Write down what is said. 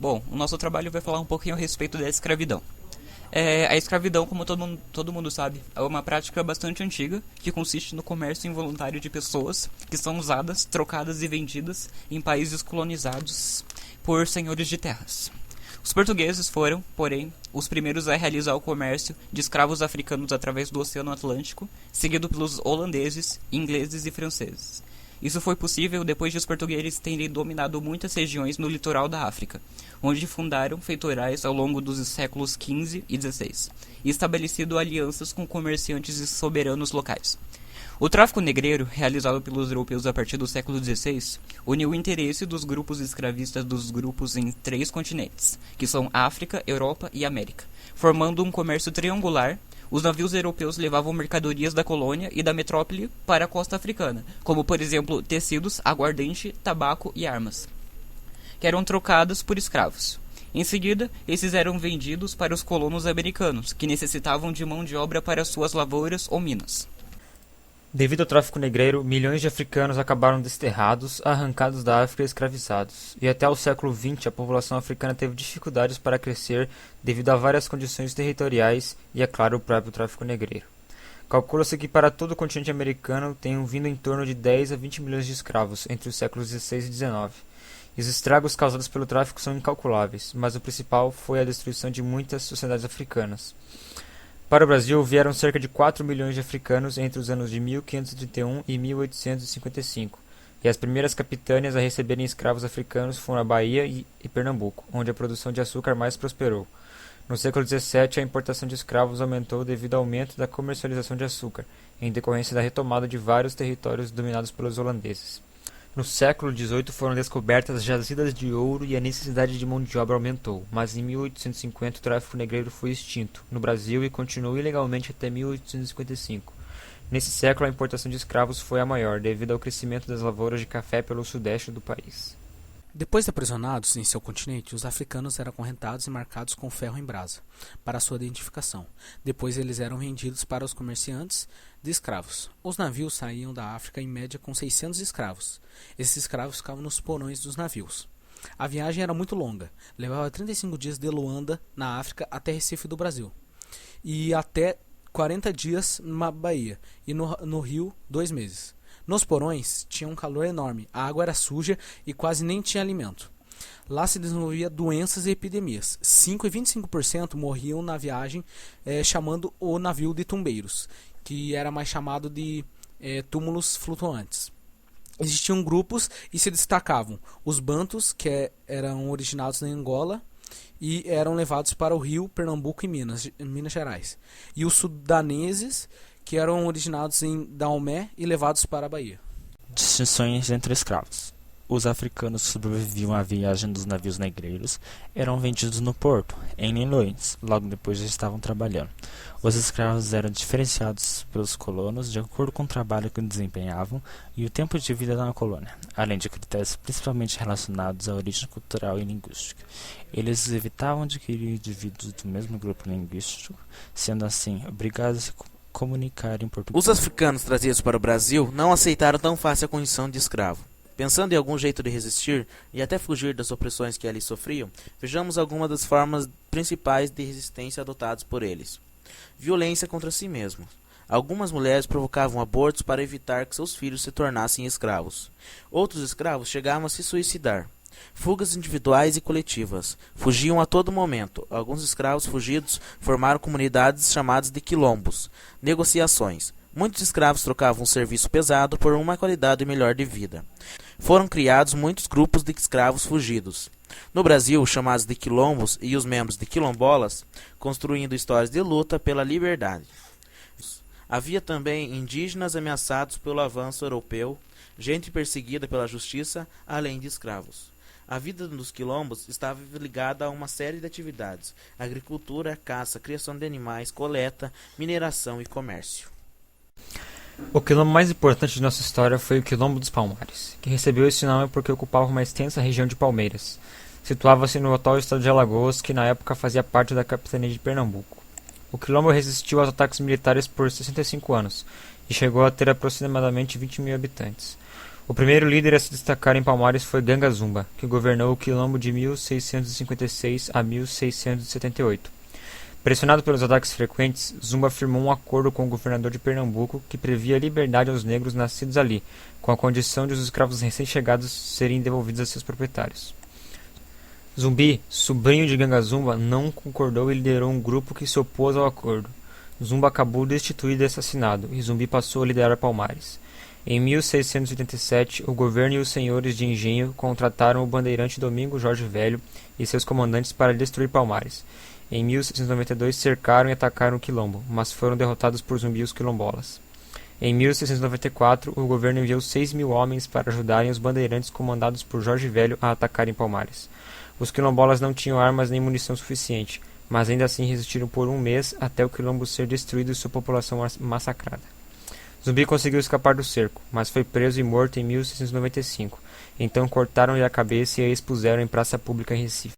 Bom, o nosso trabalho vai falar um pouquinho a respeito da escravidão. A escravidão, como todo mundo sabe, é uma prática bastante antiga que consiste no comércio involuntário de pessoas que são usadas, trocadas e vendidas em países colonizados por senhores de terras. Os portugueses foram, porém, os primeiros a realizar o comércio de escravos africanos através do Oceano Atlântico, seguido pelos holandeses, ingleses e franceses. Isso foi possível depois de os portugueses terem dominado muitas regiões no litoral da África, onde fundaram feitorais ao longo dos séculos XV e XVI, e estabelecido alianças com comerciantes e soberanos locais. O tráfico negreiro, realizado pelos europeus a partir do século XVI, uniu o interesse dos grupos escravistas dos grupos em 3 continentes, que são África, Europa e América, formando um comércio triangular. Os navios europeus levavam mercadorias da colônia e da metrópole para a costa africana, como por exemplo tecidos, aguardente, tabaco e armas, que eram trocados por escravos. Em seguida, esses eram vendidos para os colonos americanos, que necessitavam de mão de obra para suas lavouras ou minas. Devido ao tráfico negreiro, milhões de africanos acabaram desterrados, arrancados da África e escravizados. E até o século XX, a população africana teve dificuldades para crescer devido a várias condições territoriais e, é claro, o próprio tráfico negreiro. Calcula-se que para todo o continente americano tenham vindo em torno de 10 a 20 milhões de escravos entre os séculos XVI e XIX. E os estragos causados pelo tráfico são incalculáveis, mas o principal foi a destruição de muitas sociedades africanas. Para o Brasil, vieram cerca de 4 milhões de africanos entre os anos de 1531 e 1855, e as primeiras capitânias a receberem escravos africanos foram a Bahia e Pernambuco, onde a produção de açúcar mais prosperou. No século XVII, a importação de escravos aumentou devido ao aumento da comercialização de açúcar, em decorrência da retomada de vários territórios dominados pelos holandeses. No século XVIII foram descobertas jazidas de ouro e a necessidade de mão de obra aumentou, mas em 1850 o tráfico negreiro foi extinto no Brasil e continuou ilegalmente até 1855. Nesse século a importação de escravos foi a maior, devido ao crescimento das lavouras de café pelo sudeste do país. Depois de aprisionados em seu continente, os africanos eram acorrentados e marcados com ferro em brasa, para sua identificação. Depois eles eram vendidos para os comerciantes de escravos. Os navios saíam da África em média com 600 escravos. Esses escravos ficavam nos porões dos navios. A viagem era muito longa, levava 35 dias de Luanda, na África, até Recife do Brasil, e até 40 dias na Bahia, e no Rio 2 meses. Nos porões tinha um calor enorme, a água era suja e quase nem tinha alimento. Lá se desenvolvia doenças e epidemias. 5 e 25% morriam na viagem, chamando o navio de tumbeiros, que era mais chamado de túmulos flutuantes. Existiam grupos e se destacavam os bantus, que eram originados na Angola e eram levados para o Rio, Pernambuco e Minas Gerais, e os sudaneses, que eram originados em Daomé e levados para a Bahia. Distinções entre escravos. Os africanos que sobreviviam à viagem dos navios negreiros eram vendidos no porto, em leilões, logo depois já estavam trabalhando. Os escravos eram diferenciados pelos colonos de acordo com o trabalho que desempenhavam e o tempo de vida na colônia, além de critérios principalmente relacionados à origem cultural e linguística. Eles evitavam adquirir indivíduos do mesmo grupo linguístico, sendo assim obrigados a se comunicar em português. Os africanos trazidos para o Brasil não aceitaram tão fácil a condição de escravo. Pensando em algum jeito de resistir e até fugir das opressões que ali sofriam, vejamos algumas das formas principais de resistência adotadas por eles. Violência contra si mesmos. Algumas mulheres provocavam abortos para evitar que seus filhos se tornassem escravos. Outros escravos chegavam a se suicidar. Fugas individuais e coletivas. Fugiam a todo momento. Alguns escravos fugidos formaram comunidades chamadas de quilombos. Negociações. Muitos escravos trocavam um serviço pesado por uma qualidade melhor de vida. Foram criados muitos grupos de escravos fugidos. No Brasil, chamados de quilombos e os membros de quilombolas, construindo histórias de luta pela liberdade. Havia também indígenas ameaçados pelo avanço europeu, gente perseguida pela justiça, além de escravos. A vida dos quilombos estava ligada a uma série de atividades: agricultura, caça, criação de animais, coleta, mineração e comércio. O quilombo mais importante de nossa história foi o Quilombo dos Palmares, que recebeu esse nome porque ocupava uma extensa região de Palmeiras. Situava-se no atual estado de Alagoas, que na época fazia parte da capitania de Pernambuco. O quilombo resistiu aos ataques militares por 65 anos e chegou a ter aproximadamente 20 mil habitantes. O primeiro líder a se destacar em Palmares foi Ganga Zumba, que governou o quilombo de 1656 a 1678. Pressionado pelos ataques frequentes, Zumba firmou um acordo com o governador de Pernambuco que previa a liberdade aos negros nascidos ali, com a condição de os escravos recém-chegados serem devolvidos a seus proprietários. Zumbi, sobrinho de Ganga Zumba, não concordou e liderou um grupo que se opôs ao acordo. Zumba acabou destituído e assassinado, e Zumbi passou a liderar Palmares. Em 1687, o governo e os senhores de engenho contrataram o bandeirante Domingo Jorge Velho e seus comandantes para destruir Palmares. Em 1692, cercaram e atacaram o quilombo, mas foram derrotados por Zumbi e os quilombolas. Em 1694, o governo enviou 6.000 homens para ajudarem os bandeirantes comandados por Jorge Velho a atacarem Palmares. Os quilombolas não tinham armas nem munição suficiente, mas ainda assim resistiram por um mês até o quilombo ser destruído e sua população massacrada. Zumbi conseguiu escapar do cerco, mas foi preso e morto em 1695. Então cortaram-lhe a cabeça e a expuseram em praça pública em Recife.